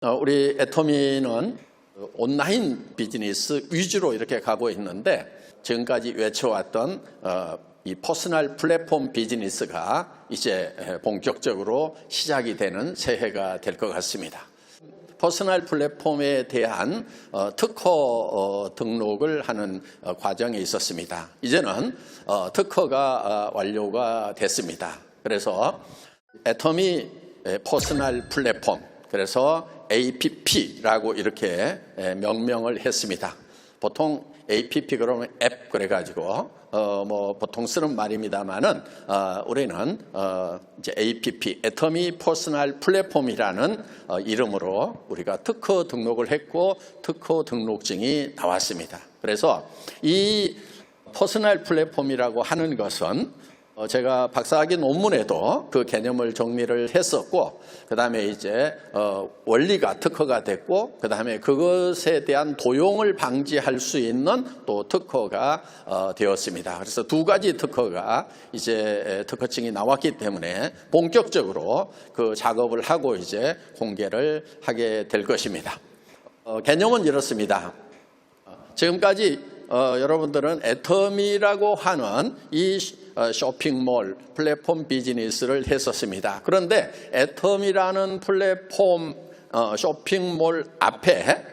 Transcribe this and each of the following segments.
우리 애터미는 온라인 비즈니스 위주로 이렇게 가고 있는데 지금까지 외쳐왔던 이 퍼스널 플랫폼 비즈니스가 이제 본격적으로 시작이 되는 새해가 될 것 같습니다. 퍼스널 플랫폼에 대한 특허 등록을 하는 과정에 있었습니다. 이제는 특허가 완료가 됐습니다. 그래서 애터미 퍼스널 플랫폼, 그래서 APP라고 이렇게 명명을 했습니다. 보통 APP 그러면 앱 그래가지고 뭐 보통 쓰는 말입니다만은 우리는 이제 APP 애터미 퍼스널 플랫폼이라는 이름으로 우리가 특허 등록을 했고 특허 등록증이 나왔습니다. 그래서 이 퍼스널 플랫폼이라고 하는 것은 제가 박사학위 논문에도 그 개념을 정리를 했었고, 그 다음에 이제 원리가 특허가 됐고, 그 다음에 그것에 대한 도용을 방지할 수 있는 또 특허가 되었습니다. 그래서 두 가지 특허가 이제 특허증이 나왔기 때문에 본격적으로 그 작업을 하고 이제 공개를 하게 될 것입니다. 개념은 이렇습니다. 지금까지 여러분들은 애터미라고 하는 이 쇼핑몰 플랫폼 비즈니스를 했었습니다. 그런데 애터미라는 플랫폼 쇼핑몰 앞에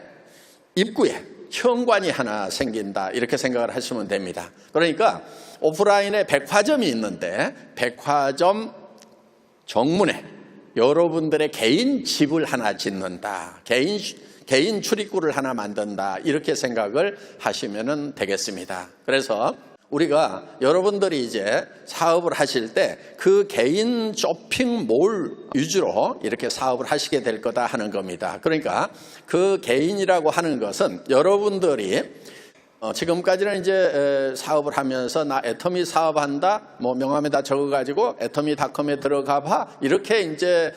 입구에 현관이 하나 생긴다 이렇게 생각을 하시면 됩니다. 그러니까 오프라인에 백화점이 있는데 백화점 정문에 여러분들의 개인 집을 하나 짓는다. 개인 출입구를 하나 만든다. 이렇게 생각을 하시면 되겠습니다. 그래서 우리가 여러분들이 이제 사업을 하실 때 그 개인 쇼핑몰 위주로 이렇게 사업을 하시게 될 거다 하는 겁니다. 그러니까 그 개인이라고 하는 것은 여러분들이 지금까지는 이제 사업을 하면서 나 애터미 사업한다 뭐 명함에다 적어가지고 애터미닷컴에 들어가 봐 이렇게 이제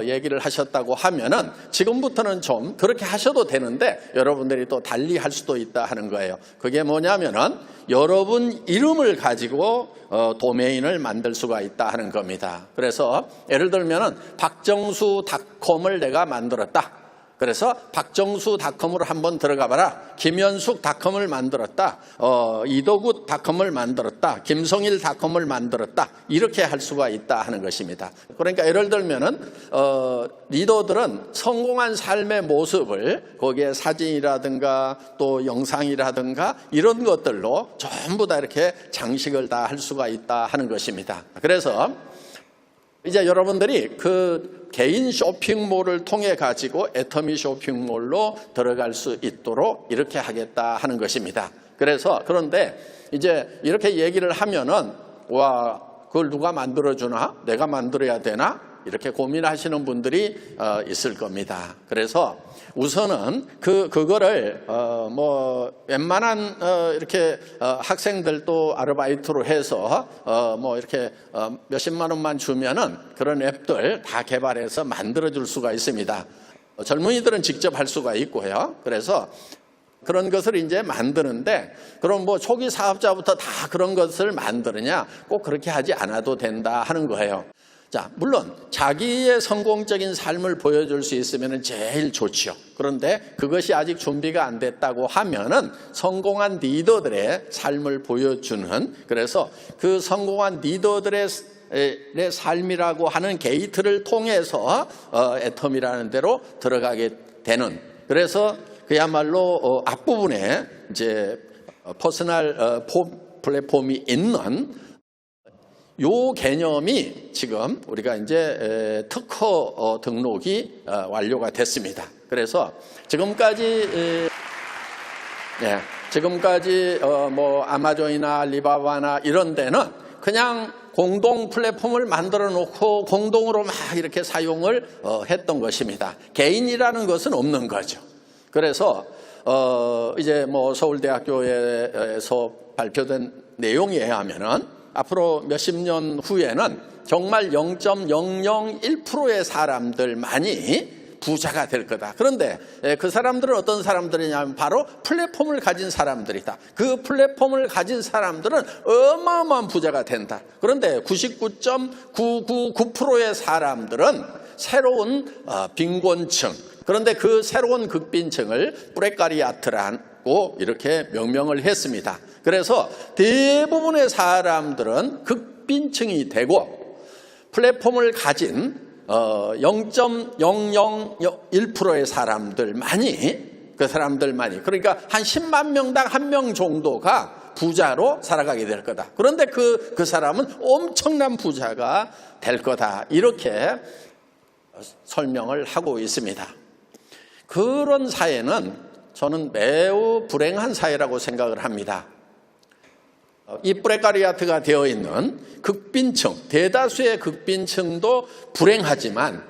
얘기를 하셨다고 하면은 지금부터는 좀 그렇게 하셔도 되는데 여러분들이 또 달리 할 수도 있다 하는 거예요. 그게 뭐냐면은 여러분 이름을 가지고 도메인을 만들 수가 있다 하는 겁니다. 그래서 예를 들면은 박정수닷컴을 내가 만들었다. 그래서 박정수닷컴으로 한번 들어가 봐라. 김현숙닷컴을 만들었다. 이도구닷컴을 만들었다. 김성일닷컴을 만들었다. 이렇게 할 수가 있다 하는 것입니다. 그러니까 예를 들면은 리더들은 성공한 삶의 모습을 거기에 사진이라든가 또 영상이라든가 이런 것들로 전부 다 이렇게 장식을 다 할 수가 있다 하는 것입니다. 그래서 이제 여러분들이 그 개인 쇼핑몰을 통해 가지고 애터미 쇼핑몰로 들어갈 수 있도록 이렇게 하겠다 하는 것입니다. 그래서 그런데 이제 이렇게 얘기를 하면은 와 그걸 누가 만들어주나? 내가 만들어야 되나? 이렇게 고민하시는 분들이 있을 겁니다. 그래서 우선은 그거를 뭐 웬만한 이렇게 학생들도 아르바이트로 해서 뭐 이렇게 몇십만 원만 주면은 그런 앱들 다 개발해서 만들어 줄 수가 있습니다. 젊은이들은 직접 할 수가 있고요. 그래서 그런 것을 이제 만드는데 그럼 뭐 초기 사업자부터 다 그런 것을 만드느냐? 꼭 그렇게 하지 않아도 된다 하는 거예요. 자, 물론 자기의 성공적인 삶을 보여줄 수 있으면 제일 좋죠. 그런데 그것이 아직 준비가 안 됐다고 하면은 성공한 리더들의 삶을 보여주는, 그래서 그 성공한 리더들의 삶이라고 하는 게이트를 통해서 애터미라는 데로 들어가게 되는, 그래서 그야말로 앞부분에 이제 퍼스널 플랫폼이 있는 요 개념이 지금 우리가 이제 특허 등록이 완료가 됐습니다. 그래서 지금까지 뭐 아마존이나 알리바바나 이런 데는 그냥 공동 플랫폼을 만들어 놓고 공동으로 막 이렇게 사용을 했던 것입니다. 개인이라는 것은 없는 거죠. 그래서 이제 뭐 서울대학교에서 발표된 내용에 의하면은 앞으로 몇십 년 후에는 정말 0.001%의 사람들만이 부자가 될 거다. 그런데 그 사람들은 어떤 사람들이냐면 바로 플랫폼을 가진 사람들이다. 그 플랫폼을 가진 사람들은 어마어마한 부자가 된다. 그런데 99.999%의 사람들은 새로운 빈곤층, 그런데 그 새로운 극빈층을 프레카리아트라고 이렇게 명명을 했습니다. 그래서 대부분의 사람들은 극빈층이 되고 플랫폼을 가진 0.001%의 사람들만이 그러니까 한 10만 명당 1명 정도가 부자로 살아가게 될 거다. 그런데 그 사람은 엄청난 부자가 될 거다. 이렇게 설명을 하고 있습니다. 그런 사회는 저는 매우 불행한 사회라고 생각을 합니다. 이 프레카리아트가 되어 있는 극빈층, 대다수의 극빈층도 불행하지만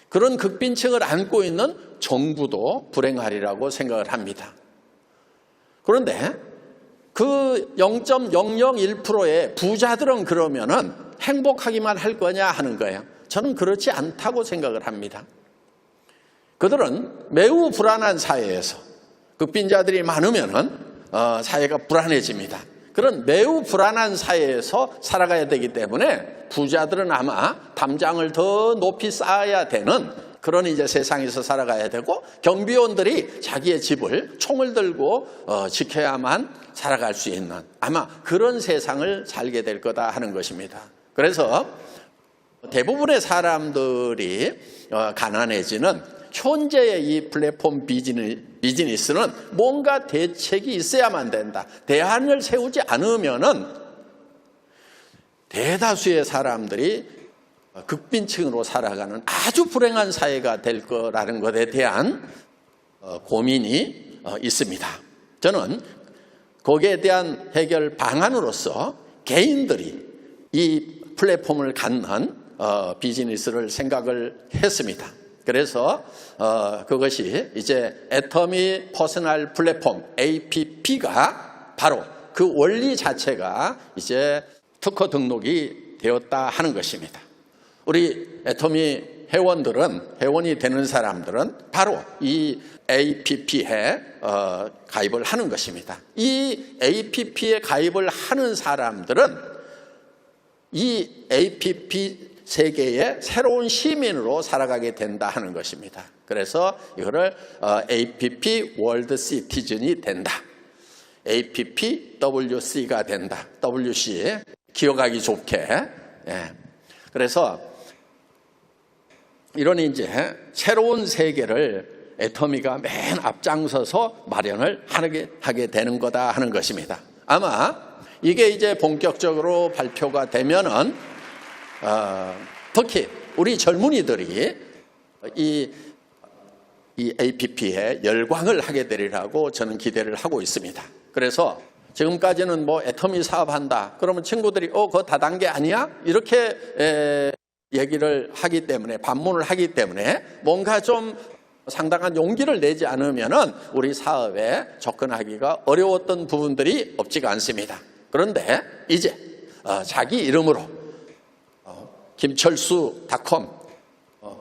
그런 극빈층을 안고 있는 정부도 불행하리라고 생각을 합니다. 그런데 그 0.001%의 부자들은 그러면은 행복하기만 할 거냐 하는 거예요. 저는 그렇지 않다고 생각을 합니다. 그들은 매우 불안한 사회에서 극빈자들이 많으면은 사회가 불안해집니다. 그런 매우 불안한 사회에서 살아가야 되기 때문에 부자들은 아마 담장을 더 높이 쌓아야 되는 그런 이제 세상에서 살아가야 되고 경비원들이 자기의 집을 총을 들고 지켜야만 살아갈 수 있는 아마 그런 세상을 살게 될 거다 하는 것입니다. 그래서 대부분의 사람들이 가난해지는 현재의 이 플랫폼 비즈니스는 뭔가 대책이 있어야만 된다. 대안을 세우지 않으면은 대다수의 사람들이 극빈층으로 살아가는 아주 불행한 사회가 될 거라는 것에 대한 고민이 있습니다. 저는 거기에 대한 해결 방안으로서 개인들이 이 플랫폼을 갖는 비즈니스를 생각을 했습니다. 그래서 그것이 이제 애터미 퍼스널 플랫폼 APP가 바로 그 원리 자체가 이제 특허 등록이 되었다 하는 것입니다. 우리 애터미 회원이 되는 사람들은 바로 이 APP에 가입을 하는 것입니다. 이 APP에 가입을 하는 사람들은 이 APP 세계의 새로운 시민으로 살아가게 된다 하는 것입니다. 그래서 이거를 APP 월드 시티즌이 된다. APPWC가 된다. WC 기억하기 좋게. 그래서 이런 이제 새로운 세계를 애터미가 맨 앞장서서 마련을 하게 되는 거다 하는 것입니다. 아마 이게 이제 본격적으로 발표가 되면은 특히 우리 젊은이들이 이 APP에 열광을 하게 되리라고 저는 기대를 하고 있습니다. 그래서 지금까지는 뭐 애터미 사업한다. 그러면 친구들이 그거 다단계 아니야? 이렇게 얘기를 하기 때문에 반문을 하기 때문에 뭔가 좀 상당한 용기를 내지 않으면은 우리 사업에 접근하기가 어려웠던 부분들이 없지가 않습니다. 그런데 이제 자기 이름으로 김철수.com,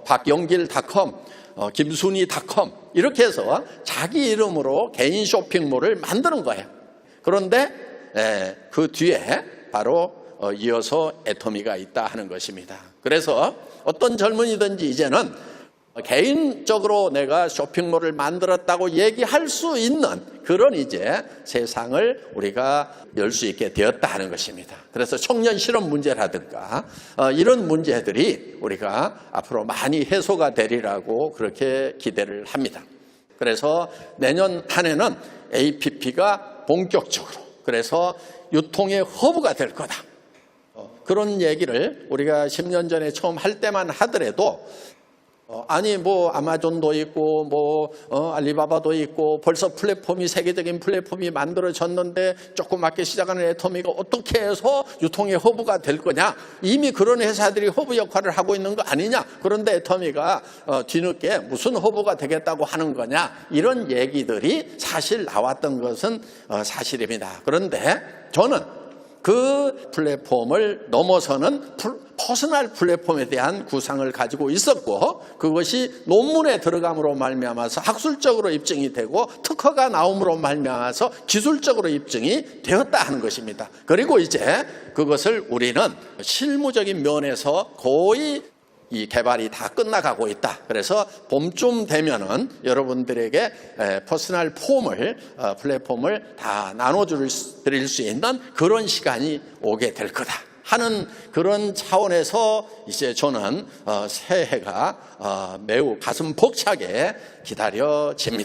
박영길.com, 김순희.com 이렇게 해서 자기 이름으로 개인 쇼핑몰을 만드는 거예요. 그런데 그 뒤에 바로 이어서 애터미가 있다 하는 것입니다. 그래서 어떤 젊은이든지 이제는 개인적으로 내가 쇼핑몰을 만들었다고 얘기할 수 있는 그런 이제 세상을 우리가 열 수 있게 되었다 하는 것입니다. 그래서 청년 실업 문제라든가 이런 문제들이 우리가 앞으로 많이 해소가 되리라고 그렇게 기대를 합니다. 그래서 내년 한 해는 APP가 본격적으로 그래서 유통의 허브가 될 거다. 그런 얘기를 우리가 10년 전에 처음 할 때만 하더라도 아니 뭐 아마존도 있고 뭐 알리바바도 있고 벌써 플랫폼이 세계적인 플랫폼이 만들어졌는데 조그맣게 시작하는 애터미가 어떻게 해서 유통의 허브가 될 거냐. 이미 그런 회사들이 허브 역할을 하고 있는 거 아니냐. 그런데 애터미가 뒤늦게 무슨 허브가 되겠다고 하는 거냐. 이런 얘기들이 사실 나왔던 것은 사실입니다. 그런데 저는 그 플랫폼을 넘어서는 퍼스널 플랫폼에 대한 구상을 가지고 있었고 그것이 논문에 들어감으로 말미암아서 학술적으로 입증이 되고 특허가 나옴으로 말미암아서 기술적으로 입증이 되었다 하는 것입니다. 그리고 이제 그것을 우리는 실무적인 면에서 거의 이 개발이 다 끝나가고 있다. 그래서 봄쯤 되면은 여러분들에게 퍼스널 폼을 플랫폼을 다 나눠드릴 수 있는 그런 시간이 오게 될 거다 하는 그런 차원에서 이제 저는 새해가 매우 가슴 벅차게 기다려집니다.